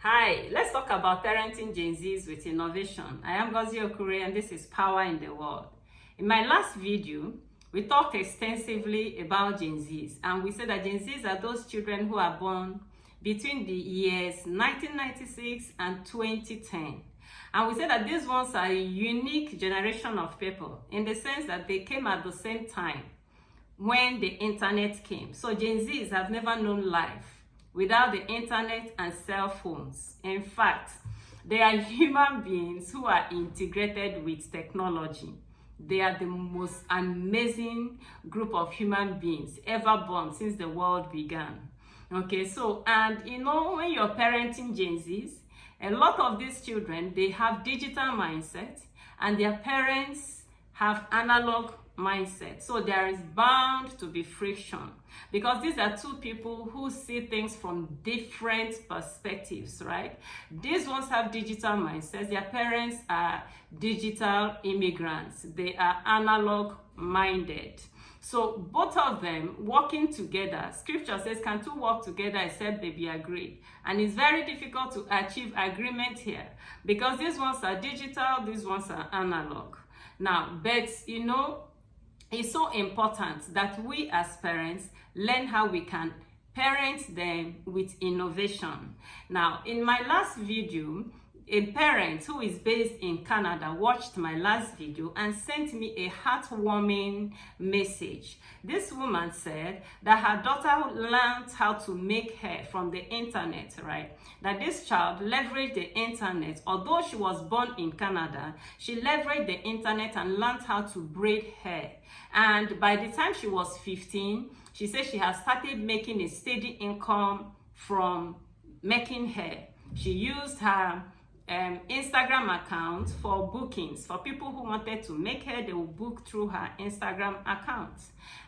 Hi, let's talk about parenting Gen Zs with innovation. I am Gozi Okure and this is Power in the World. In my last video, we talked extensively about Gen Zs and we said that Gen Zs are those children who are born between the years 1996 and 2010. And we said that these ones are a unique generation of people in the sense that they came at the same time when the internet came. So Gen Zs have never known life without the internet and cell phones. In fact, they are human beings who are integrated with technology. They are the most amazing group of human beings ever born since the world began. Okay, so, and you know, when you're parenting Gen Zs, a lot of these children, they have digital mindset and their parents have analog mindset. So there is bound to be friction because these are two people who see things from different perspectives, right? These ones have digital mindsets. Their parents are digital immigrants. They are analog minded. So both of them working together, scripture says, can two work together except they be agreed? And it's very difficult to achieve agreement here because these ones are digital, these ones are analog. Now, but you know, it's so important that we as parents learn how we can parent them with innovation. Now, in my last video, a parent who is based in Canada watched my last video and sent me a heartwarming message. This woman said that her daughter learned how to make hair from the internet, right? That this child leveraged the internet. Although she was born in Canada, she leveraged the internet and learned how to braid hair. And by the time she was 15, she said she has started making a steady income from making hair. She used her Instagram account for bookings. For people who wanted to make hair, they will book through her Instagram account.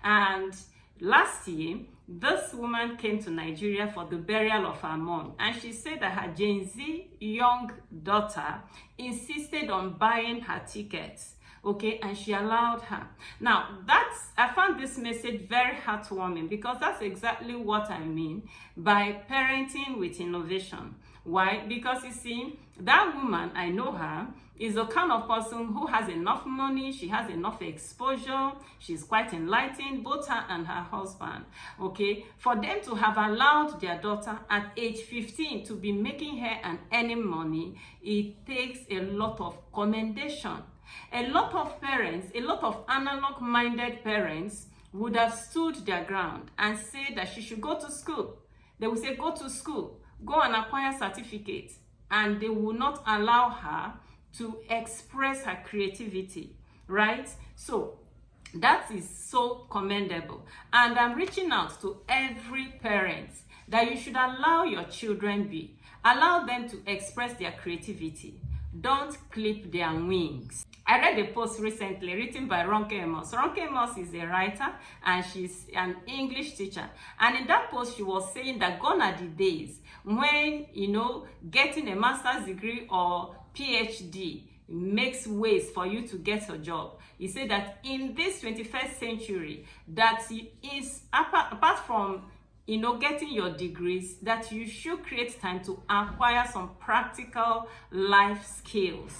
And last year, this woman came to Nigeria for the burial of her mom, and she said that her Gen Z young daughter insisted on buying her tickets. Okay, and she allowed her. Now, I found this message very heartwarming because that's exactly what I mean by parenting with innovation. Why? Because you see, that woman, I know her, is the kind of person who has enough money, she has enough exposure, she's quite enlightened, both her and her husband. Okay, for them to have allowed their daughter at age 15 to be making hair and earning money, it takes a lot of commendation. A lot of parents, a lot of analog-minded parents would have stood their ground and said that she should go to school. They would say, go to school, go and acquire certificates, and they will not allow her to express her creativity, right? So that is so commendable. And I'm reaching out to every parent that you should allow your children be. Allow them to express their creativity. Don't clip their wings. I read a post recently written by Ronke Amos. Ronke Amos is a writer and she's an English teacher. And in that post, she was saying that gone are the days when, you know, getting a master's degree or PhD makes ways for you to get a job. He said that in this 21st century, that is apart from getting your degrees, that you should create time to acquire some practical life skills.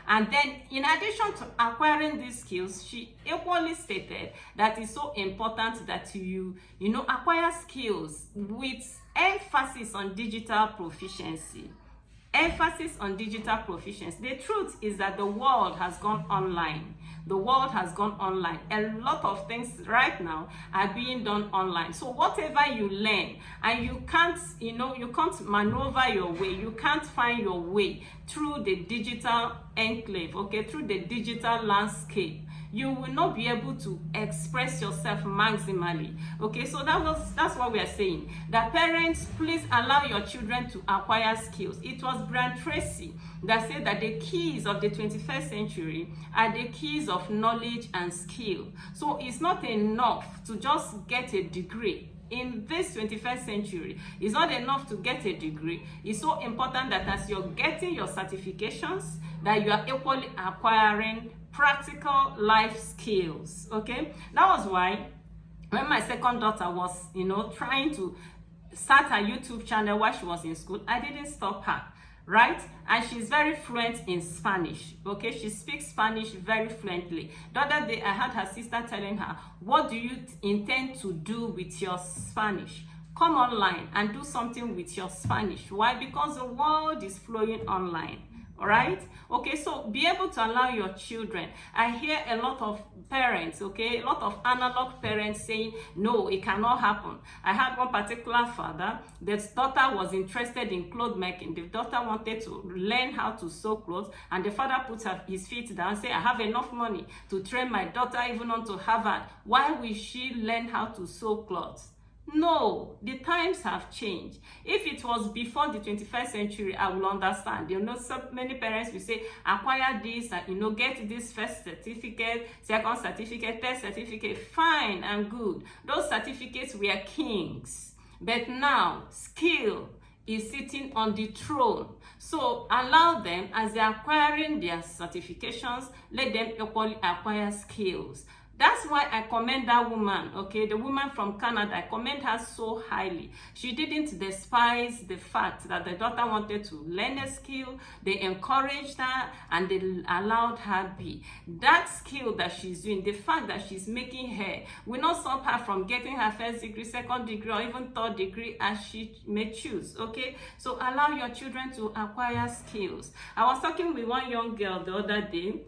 And then, in addition to acquiring these skills, she equally stated that it's so important that you acquire skills with emphasis on digital proficiency. Emphasis on digital proficiency. The truth is that the world has gone online. The world has gone online. A lot of things right now are being done online. So whatever you learn and you can't maneuver your way, you can't find your way through the digital enclave, okay, through the digital landscape, you will not be able to express yourself maximally. Okay, so that's what we are saying. That parents, please allow your children to acquire skills. It was Brian Tracy that said that the keys of the 21st century are the keys of knowledge and skill. So it's not enough to just get a degree. In this 21st century, it's not enough to get a degree. It's so important that as you're getting your certifications, that you are equally acquiring practical life skills. Okay, that was why when my second daughter was trying to start her YouTube channel while she was in school. I didn't stop her, right? And she's very fluent in Spanish, okay? She speaks Spanish very fluently. The other day, I had her sister telling her, what do you intend to do with your Spanish? Come online and do something with your Spanish. Why? Because the world is flowing online. All right, okay, so be able to allow your children. I hear a lot of parents, okay, a lot of analog parents saying no, it cannot happen. I had one particular father, his daughter was interested in clothes making. The daughter wanted to learn how to sew clothes, and the father put his feet down and said, I have enough money to train my daughter even on to Harvard. Why will she learn how to sew clothes? No, the times have changed. If it was before the 21st century, I will understand. You know, so many parents will say, acquire this, and, you know, get this first certificate, second certificate, third certificate. Fine and good. Those certificates were kings. But now, skill is sitting on the throne. So allow them, as they're acquiring their certifications, let them equally acquire skills. That's why I commend that woman, okay, the woman from Canada. I commend her so highly. She didn't despise the fact that the daughter wanted to learn a skill. They encouraged her and they allowed her be. That skill that she's doing, the fact that she's making hair, will not stop her from getting her first degree, second degree, or even third degree as she may choose, okay? So allow your children to acquire skills. I was talking with one young girl the other day.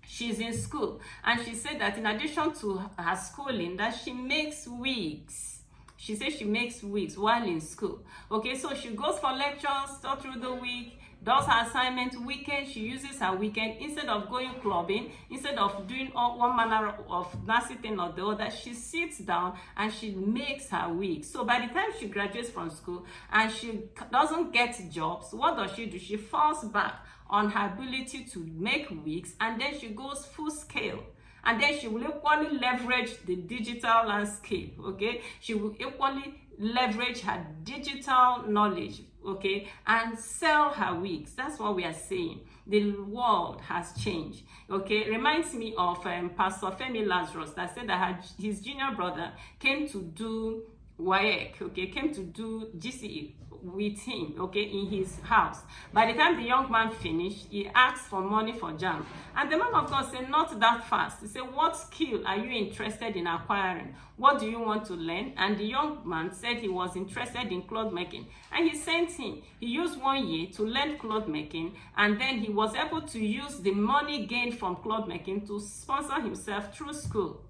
She's in school, and she said that in addition to her schooling, that she makes wigs. She says she makes wigs while in school. Okay, so she goes for lectures all through the week, does her assignment weekend. She uses her weekend instead of going clubbing, instead of doing one manner of nasty thing or the other. She sits down and she makes her wig. So by the time she graduates from school and she doesn't get jobs, what does she do? She falls back on her ability to make wigs, and then she goes full scale. And then she will equally leverage the digital landscape, okay? She will equally leverage her digital knowledge, okay, and sell her wigs. That's what we are saying. The world has changed, okay? Reminds me of Pastor Femi Lazarus that said that his junior brother came to do WAEC, okay, came to do GCE with him, okay, in his house. By the time the young man finished, he asked for money for jam. And the man of God said, not that fast. He said, what skill are you interested in acquiring? What do you want to learn? And the young man said he was interested in cloth making. And he sent him. He used 1 year to learn cloth making, and then he was able to use the money gained from cloth making to sponsor himself through school.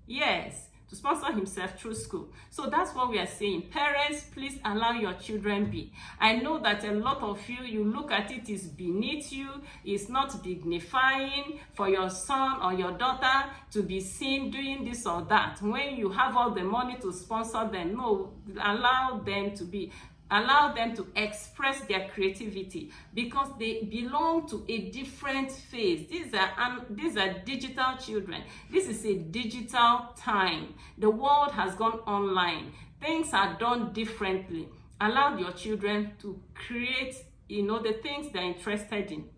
Yes, to sponsor himself through school. So that's what we are saying. Parents, please allow your children be. I know that a lot of you look at it is beneath you. It's not dignifying for your son or your daughter to be seen doing this or that when you have all the money to sponsor them. No, allow them to be. Allow them to express their creativity, because they belong to a different phase. These are digital children. This is a digital time. The world has gone online. Things are done differently. Allow your children to create, the things they're interested in.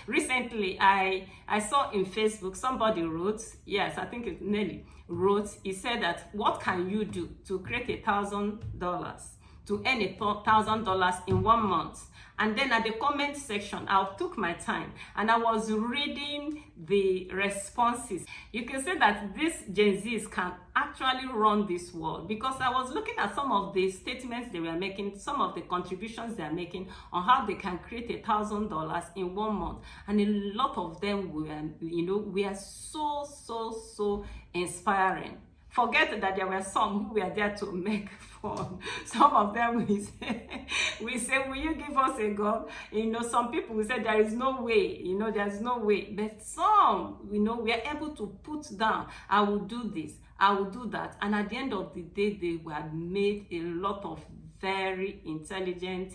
Recently I saw in Facebook somebody wrote, yes, I think it's Nelly wrote, he said that, what can you do to create $1,000? To earn $1,000 in 1 month? And then at the comment section, I took my time and I was reading the responses. You can say that these Gen Zs can actually run this world, because I was looking at some of the statements they were making, some of the contributions they are making on how they can create $1,000 in 1 month. And a lot of them were so inspiring. Forget that there were some who were there to make fun. Some of them we say, will you give us a gun? Some people will say there is no way, there's no way. But some, we are able to put down, I will do this, I will do that. And at the end of the day, they were made a lot of very intelligent,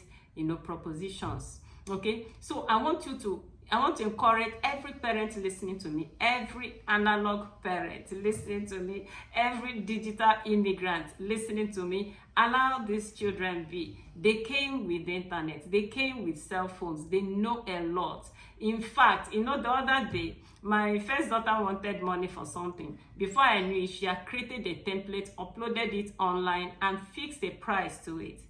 propositions. Okay, so I want you to I want to encourage every parent listening to me, every analog parent listening to me, every digital immigrant listening to me. Allow these children be. They came with the internet. They came with cell phones. They know a lot. In fact, the other day, my first daughter wanted money for something. Before I knew it, she had created a template, uploaded it online, and fixed a price to it.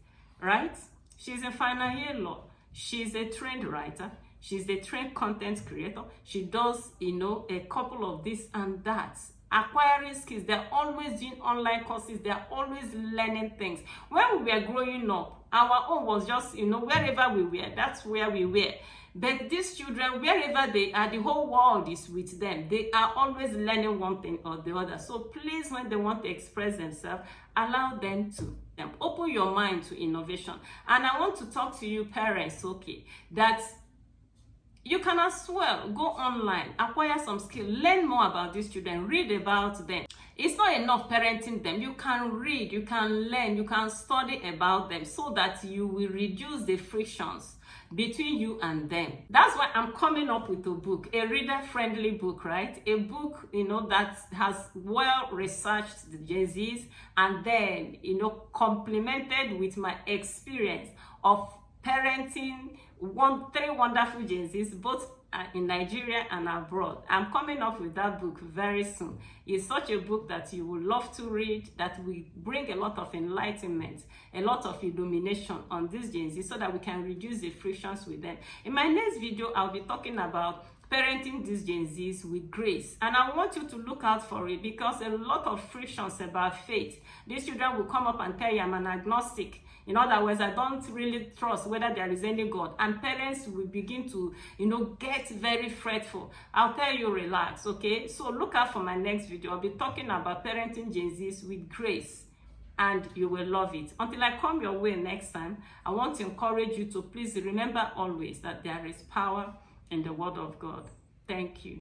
Right? She's in final year law. She's a trained writer. She's a trained content creator. She does, a couple of this and that. Acquiring skills. They're always doing online courses. They're always learning things. When we were growing up, our own was just, wherever we were, that's where we were. But these children, wherever they are, the whole world is with them. They are always learning one thing or the other. So please, when they want to express themselves, allow them to. Open your mind to innovation. And I want to talk to you parents, okay, that you can as well go online, acquire some skill, learn more about these children, read about them. It's not enough parenting them. You can read, you can learn, you can study about them so that you will reduce the frictions between you and them. That's why I'm coming up with a book, a reader-friendly book, right? A book, that has well-researched the Gen Zs and then, complemented with my experience of parenting three wonderful Gen Zs, both in Nigeria and abroad. I'm coming up with that book very soon. It's such a book that you will love to read, that will bring a lot of enlightenment, a lot of illumination on these Gen Z so that we can reduce the frictions with them. In my next video, I'll be talking about parenting these Gen Zs with grace. And I want you to look out for it because a lot of frictions about faith. These children will come up and tell you, I'm an agnostic. In other words, I don't really trust whether there is any God. And parents will begin to, get very fretful. I'll tell you, relax, okay? So look out for my next video. I'll be talking about parenting Gen Zs with grace. And you will love it. Until I come your way next time, I want to encourage you to please remember always that there is power in the Word of God. Thank you.